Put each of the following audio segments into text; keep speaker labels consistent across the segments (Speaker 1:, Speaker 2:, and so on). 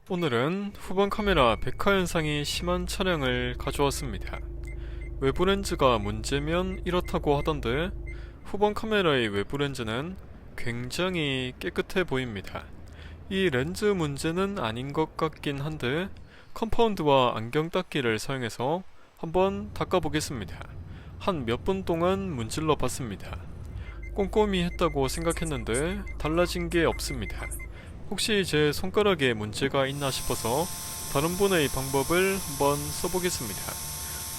Speaker 1: 오늘은 후방 카메라 백화 현상이 심한 차량을 가져왔습니다. 외부 렌즈가 문제면 이렇다고 하던데 후방 카메라의 외부 렌즈는 굉장히 깨끗해 보입니다. 이 렌즈 문제는 아닌 것 같긴 한데 컴파운드와 안경 닦기를 사용해서 한번 닦아보겠습니다. 한 몇 분 동안 문질러 봤습니다. 꼼꼼히 했다고 생각했는데 달라진 게 없습니다. 혹시 제 손가락에 문제가 있나 싶어서 다른 분의 방법을 한번 써보겠습니다.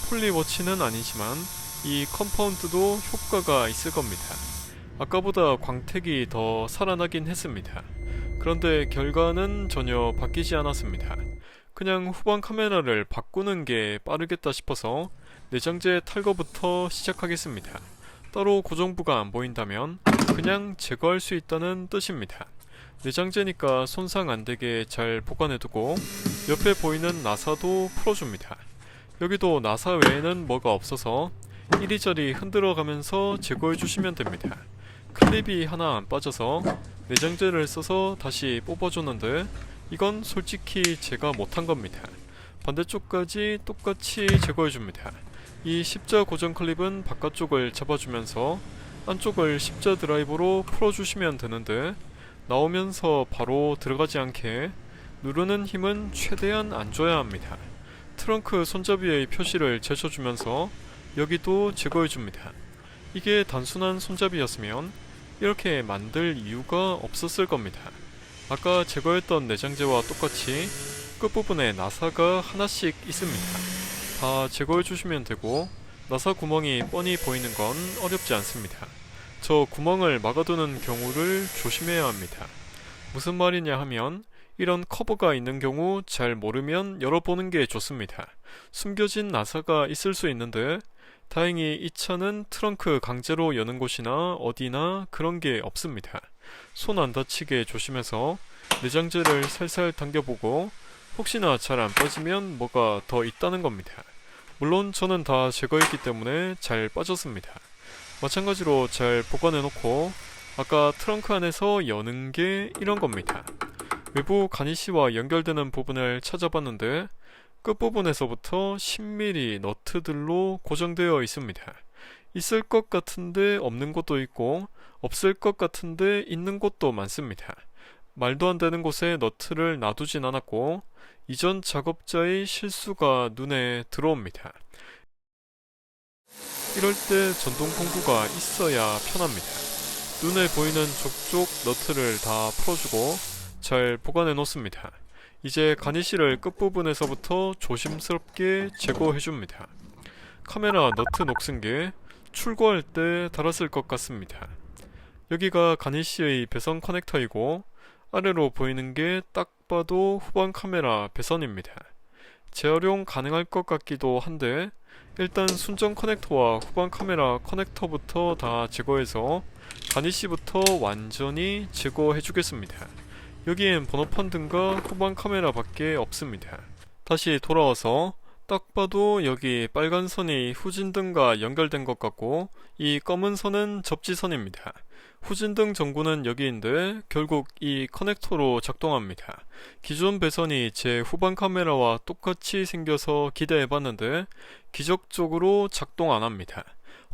Speaker 1: 폴리워치는 아니지만 이 컴파운드도 효과가 있을 겁니다. 아까보다 광택이 더 살아나긴 했습니다. 그런데 결과는 전혀 바뀌지 않았습니다. 그냥 후방 카메라를 바꾸는 게 빠르겠다 싶어서 내장재 탈거부터 시작하겠습니다. 따로 고정부가 안 보인다면 그냥 제거할 수 있다는 뜻입니다. 내장재니까 손상 안되게 잘 보관해두고 옆에 보이는 나사도 풀어줍니다. 여기도 나사 외에는 뭐가 없어서 이리저리 흔들어가면서 제거해주시면 됩니다. 클립이 하나 안 빠져서 내장재를 써서 다시 뽑아줬는데 이건 솔직히 제가 못한 겁니다. 반대쪽까지 똑같이 제거해줍니다. 이 십자 고정 클립은 바깥쪽을 잡아주면서 안쪽을 십자 드라이버로 풀어주시면 되는데 나오면서 바로 들어가지 않게 누르는 힘은 최대한 안 줘야 합니다. 트렁크 손잡이의 표시를 제쳐주면서 여기도 제거해줍니다. 이게 단순한 손잡이였으면 이렇게 만들 이유가 없었을 겁니다. 아까 제거했던 내장재와 똑같이 끝부분에 나사가 하나씩 있습니다. 다 제거해주시면 되고 나사 구멍이 뻔히 보이는 건 어렵지 않습니다. 저 구멍을 막아두는 경우를 조심해야 합니다. 무슨 말이냐 하면 이런 커버가 있는 경우 잘 모르면 열어보는 게 좋습니다. 숨겨진 나사가 있을 수 있는데 다행히 이 차는 트렁크 강제로 여는 곳이나 어디나 그런 게 없습니다. 손 안 다치게 조심해서 내장재를 살살 당겨보고 혹시나 잘 안 빠지면 뭐가 더 있다는 겁니다. 물론 저는 다 제거했기 때문에 잘 빠졌습니다. 마찬가지로 잘 보관해놓고 아까 트렁크 안에서 여는 게 이런 겁니다. 외부 가니쉬와 연결되는 부분을 찾아봤는데 끝부분에서부터 10mm 너트들로 고정되어 있습니다. 있을 것 같은데 없는 곳도 있고 없을 것 같은데 있는 곳도 많습니다. 말도 안 되는 곳에 너트를 놔두진 않았고 이전 작업자의 실수가 눈에 들어옵니다. 이럴 때 전동 공구가 있어야 편합니다. 눈에 보이는 족족 너트를 다 풀어주고 잘 보관해 놓습니다. 이제 가니쉬를 끝부분에서부터 조심스럽게 제거해줍니다. 카메라 너트 녹슨 게 출고할 때 달았을 것 같습니다. 여기가 가니쉬의 배선 커넥터이고 아래로 보이는 게 딱 봐도 후방 카메라 배선입니다. 재활용 가능할 것 같기도 한데 일단 순정 커넥터와 후방 카메라 커넥터부터 다 제거해서 가니쉬부터 완전히 제거해 주겠습니다. 여기엔 번호판 등과 후방 카메라 밖에 없습니다. 다시 돌아와서 딱 봐도 여기 빨간 선이 후진등과 연결된 것 같고 이 검은 선은 접지선입니다. 후진등 전구는 여기인데 결국 이 커넥터로 작동합니다. 기존 배선이 제 후방 카메라와 똑같이 생겨서 기대해봤는데 기적적으로 작동 안합니다.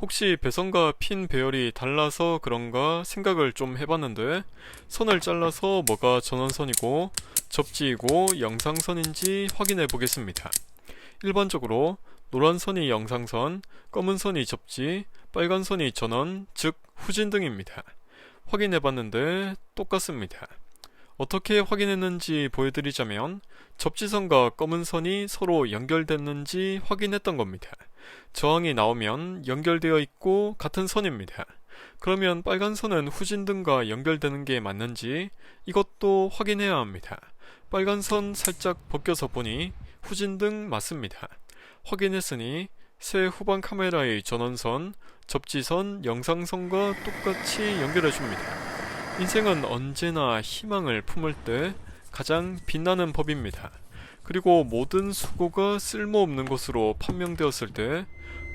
Speaker 1: 혹시 배선과 핀 배열이 달라서 그런가 생각을 좀 해봤는데 선을 잘라서 뭐가 전원선이고 접지이고 영상선인지 확인해 보겠습니다. 일반적으로 노란 선이 영상선, 검은 선이 접지, 빨간 선이 전원, 즉 후진등입니다. 확인해봤는데 똑같습니다. 어떻게 확인했는지 보여드리자면 접지선과 검은 선이 서로 연결됐는지 확인했던 겁니다. 저항이 나오면 연결되어 있고 같은 선입니다. 그러면 빨간 선은 후진등과 연결되는 게 맞는지 이것도 확인해야 합니다. 빨간 선 살짝 벗겨서 보니 후진등 맞습니다. 확인했으니 새 후방 카메라의 전원선, 접지선, 영상선과 똑같이 연결해줍니다. 인생은 언제나 희망을 품을 때 가장 빛나는 법입니다. 그리고 모든 수고가 쓸모없는 것으로 판명되었을 때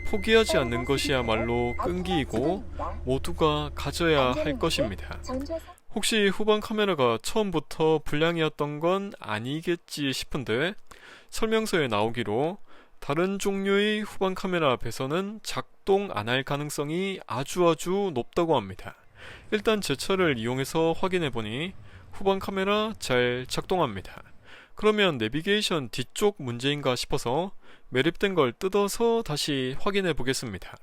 Speaker 1: 포기하지 않는 것이야말로 끈기이고 모두가 가져야 할 것입니다. 혹시 후방 카메라가 처음부터 불량이었던 건 아니겠지 싶은데 설명서에 나오기로 다른 종류의 후방 카메라 배선은 작동 안 할 가능성이 아주 높다고 합니다. 일단 제 차를 이용해서 확인해 보니 후방 카메라 잘 작동합니다. 그러면 내비게이션 뒤쪽 문제인가 싶어서 매립된 걸 뜯어서 다시 확인해 보겠습니다.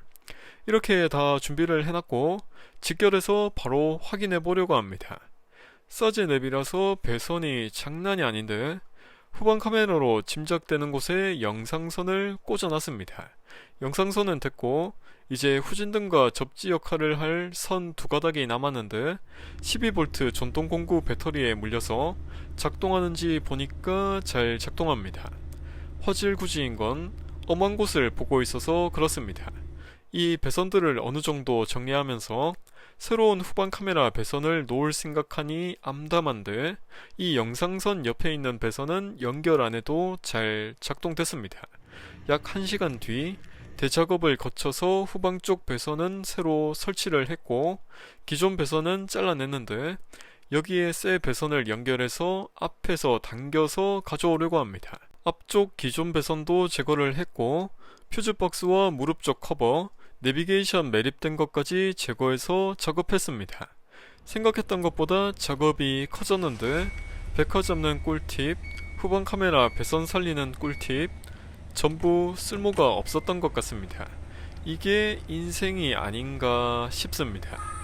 Speaker 1: 이렇게 다 준비를 해놨고 직결해서 바로 확인해 보려고 합니다. 서제 랩이라서 배선이 장난이 아닌데 후방 카메라로 짐작되는 곳에 영상선을 꽂아놨습니다. 영상선은 됐고 이제 후진등과 접지 역할을 할 선 두 가닥이 남았는데 12V 전동 공구 배터리에 물려서 작동하는지 보니까 잘 작동합니다. 화질구지인 건 엄한 곳을 보고 있어서 그렇습니다. 이 배선들을 어느 정도 정리하면서 새로운 후방 카메라 배선을 놓을 생각하니 암담한데 이 영상선 옆에 있는 배선은 연결 안 해도 잘 작동됐습니다. 약 1시간 뒤 대작업을 거쳐서 후방 쪽 배선은 새로 설치를 했고 기존 배선은 잘라냈는데 여기에 새 배선을 연결해서 앞에서 당겨서 가져오려고 합니다. 앞쪽 기존 배선도 제거를 했고 퓨즈박스와 무릎 쪽 커버, 내비게이션 매립된 것까지 제거해서 작업했습니다. 생각했던 것보다 작업이 커졌는데 백화 잡는 꿀팁, 후방 카메라 배선 살리는 꿀팁 전부 쓸모가 없었던 것 같습니다. 이게 인생이 아닌가 싶습니다.